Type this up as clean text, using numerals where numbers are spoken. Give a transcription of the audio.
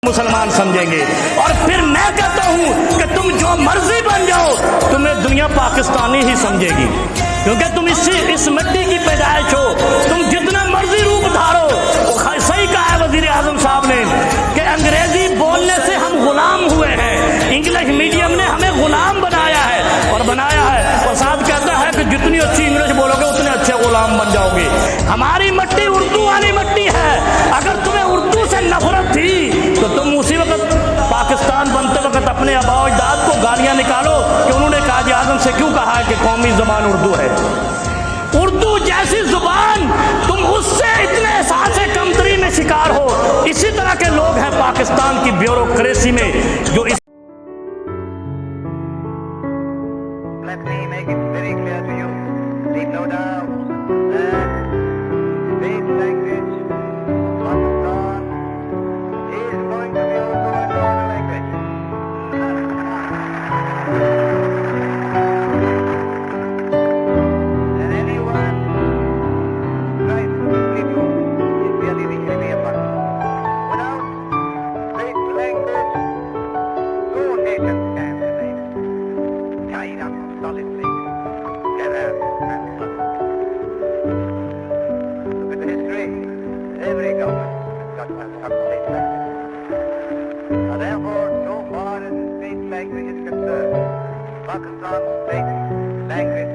मुसलमान समझेंगे। और फिर मैं कहता हूं कि तुम जो मर्जी बन जाओ, तुम्हें दुनिया पाकिस्तानी ही समझेगी, क्योंकि तुम इस मिट्टी की पैदाइश हो। तुम जितना मर्जी रूप धारो। सही कहा है वजीर आजम साहब ने कि अंग्रेजी बोलने से हम गुलाम हुए हैं, इंग्लिश मीडियम ने हमें गुलाम बनाया है और बनाया है। और साथ कहता है कि जितनी अच्छी इंग्लिश बोलोगे उतने अच्छे गुलाम बन जाओगे। हमारी मिट्टी उर्दू वाली मिट्टी है। अगर तुम्हें उर्दू से नफरत थी तो तुम उसी वक्त पाकिस्तान बनते वक्त अपने आबा अजदाद को गालियां निकालो कि उन्होंने काजी आजम से क्यों कहा है कि कौमी ज़बान उर्दू है। उर्दू जैसी जुबान, तुम उससे इतने एहसास कमतरी में शिकार हो। इसी तरह के लोग हैं पाकिस्तान की ब्यूरोक्रेसी में जो इस Let me make it very clear to you, leave no doubt that state language Pakistan is going to be also a normal language. And anyone tries to mislead you is really really a fuck. Without state language, no nation can remain tied up solidly together and solid. Look at the history. Every government has got to have some state language. And therefore, so far as the state language is concerned, Pakistan's state language